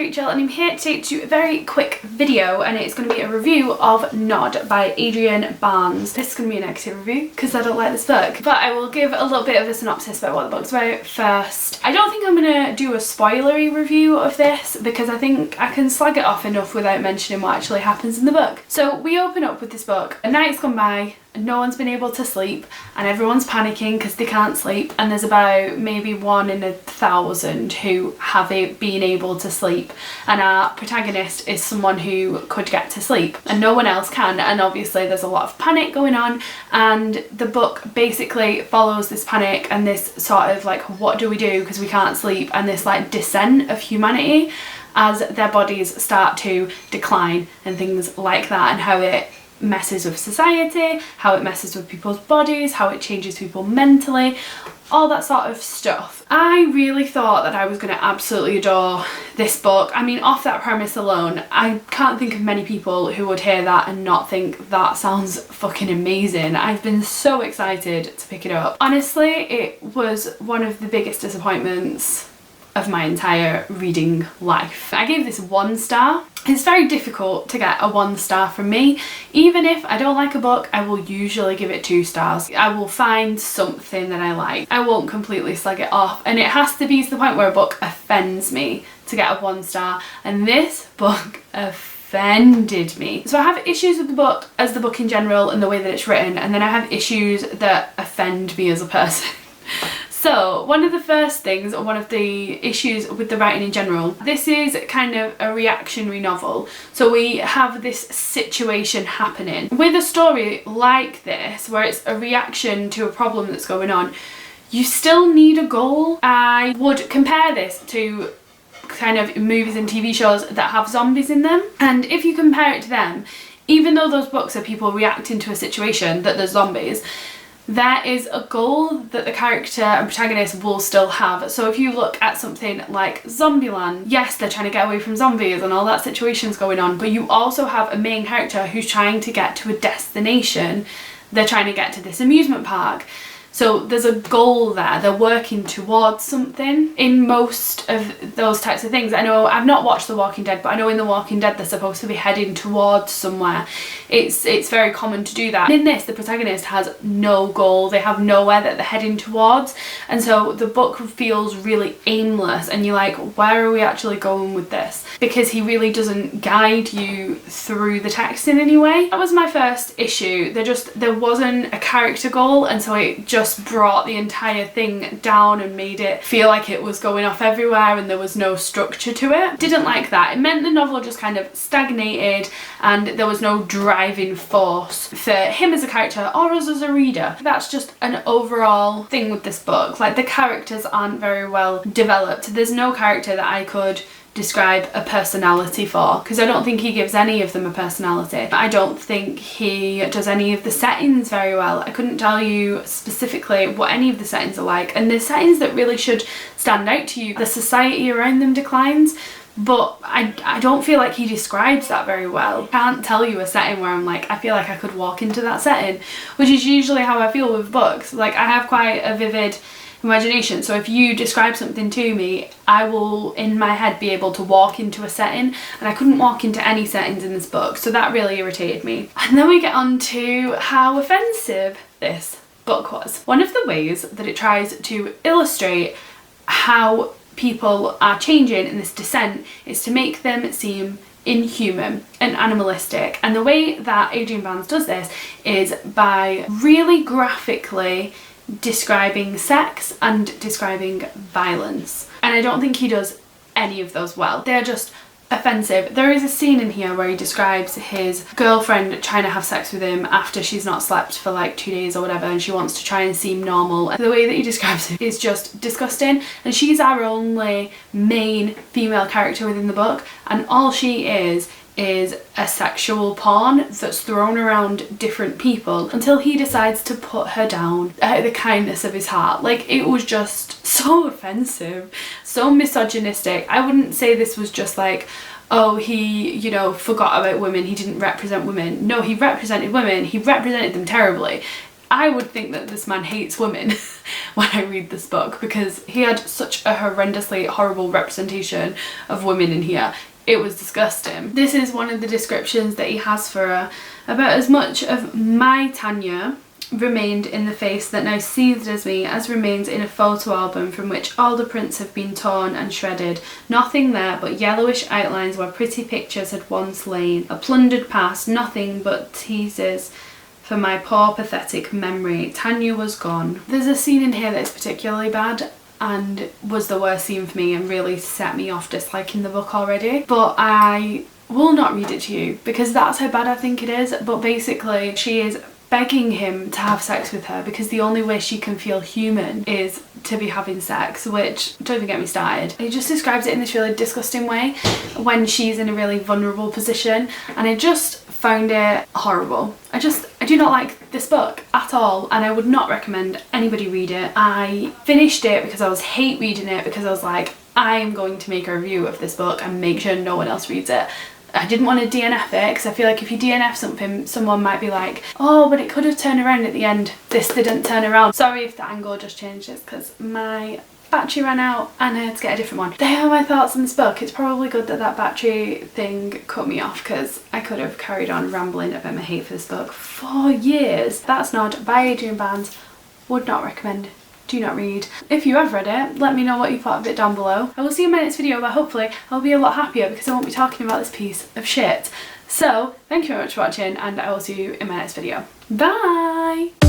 Rachel and I'm here today to do a very quick video, and it's going to be a review of Nod by Adrian Barnes. This is going to be a negative review because I don't like this book, but I will give a little bit of a synopsis about what the book's about first. I don't think I'm going to do a spoilery review of this because I think I can slag it off enough without mentioning what actually happens in the book. So we open up with this book. A night's gone by and no one's been able to sleep and everyone's panicking because they can't sleep, and there's about maybe 1 in 1,000 who have been able to sleep, and our protagonist is someone who could get to sleep and no one else can, and obviously there's a lot of panic going on, and the book basically follows this panic and this sort of like, what do we do because we can't sleep, and this like descent of humanity as their bodies start to decline and things like that, and how it messes with society, how it messes with people's bodies, how it changes people mentally, all that sort of stuff. I really thought that I was going to absolutely adore this book. I mean, off that premise alone, I can't think of many people who would hear that and not think that sounds fucking amazing. I've been so excited to pick it up. Honestly, it was one of the biggest disappointments of my entire reading life. I gave this 1 star. It's very difficult to get a 1 star from me. Even if I don't like a book, I will usually give it 2 stars. I will find something that I like. I won't completely slag it off, and it has to be to the point where a book offends me to get a 1 star, and this book offended me. So I have issues with the book as the book in general and the way that it's written, and then I have issues that offend me as a person. So one of the first things, or one of the issues with the writing in general, this is kind of a reactionary novel. So we have this situation happening. With a story like this, where it's a reaction to a problem that's going on, you still need a goal. I would compare this to kind of movies and TV shows that have zombies in them. And if you compare it to them, even though those books are people reacting to a situation that there's zombies, there is a goal that the character and protagonist will still have. So if you look at something like Zombieland, yes, they're trying to get away from zombies and all that situation's going on, but you also have a main character who's trying to get to a destination. They're trying to get to this amusement park. So there's a goal there, they're working towards something. In most of those types of things, I know I've not watched The Walking Dead, but I know in The Walking Dead they're supposed to be heading towards somewhere. It's very common to do that. In this, the protagonist has no goal, they have nowhere that they're heading towards, and so the book feels really aimless, and you're like, where are we actually going with this? Because he really doesn't guide you through the text in any way. That was my first issue. There wasn't a character goal, and so it just brought the entire thing down and made it feel like it was going off everywhere and there was no structure to it. Didn't like that. It meant the novel just kind of stagnated and there was no driving force for him as a character or us as a reader. That's just an overall thing with this book. Like, the characters aren't very well developed. There's no character that I could describe a personality for, because I don't think he gives any of them a personality. I don't think he does any of the settings very well. I couldn't tell you specifically what any of the settings are like, and the settings that really should stand out to you, the society around them declines, but I don't feel like he describes that very well. I can't tell you a setting where I'm like, I feel like I could walk into that setting, which is usually how I feel with books. Like, I have quite a vivid imagination, so if you describe something to me, I will in my head be able to walk into a setting, and I couldn't walk into any settings in this book, so that really irritated me. And then we get on to how offensive this book was. One of the ways that it tries to illustrate how people are changing in this descent is to make them seem inhuman and animalistic, and the way that Adrian Barnes does this is by really graphically describing sex and describing violence, and I don't think he does any of those well. They're just offensive. There is a scene in here where he describes his girlfriend trying to have sex with him after she's not slept for like 2 days or whatever, and she wants to try and seem normal, and the way that he describes it is just disgusting. And she's our only main female character within the book, and all she is a sexual pawn that's thrown around different people until he decides to put her down out of the kindness of his heart. Like, it was just so offensive, so misogynistic. I wouldn't say this was just like, oh, he, you know, forgot about women, he didn't represent women. No, he represented women, he represented them terribly. I would think that this man hates women when I read this book, because he had such a horrendously horrible representation of women in here. It was disgusting. This is one of the descriptions that he has for her. About as much of my Tanya remained in the face that now seethed as me as remains in a photo album from which all the prints have been torn and shredded. Nothing there but yellowish outlines where pretty pictures had once lain. A plundered past, nothing but teases for my poor pathetic memory. Tanya was gone. There's a scene in here that is particularly bad and was the worst scene for me and really set me off disliking the book already, but I will not read it to you because that's how bad I think it is. But basically she is begging him to have sex with her because the only way she can feel human is to be having sex, which, don't even get me started. He just describes it in this really disgusting way when she's in a really vulnerable position, and I just found it horrible. I do not like this book at all, and I would not recommend anybody read it. I finished it because I was hate reading it, because I was like, I am going to make a review of this book and make sure no one else reads it. I didn't want to DNF it because I feel like if you DNF something, someone might be like, oh, but it could have turned around at the end. This didn't turn around. Sorry if the angle just changed this because my battery ran out and I had to get a different one. They are my thoughts on this book. It's probably good that that battery thing cut me off because I could have carried on rambling about my hate for this book for years. That's Nod by Adrian Barnes. Would not recommend. Do not read. If you have read it, let me know what you thought of it down below. I will see you in my next video where hopefully I'll be a lot happier because I won't be talking about this piece of shit. So, thank you very much for watching and I will see you in my next video. Bye!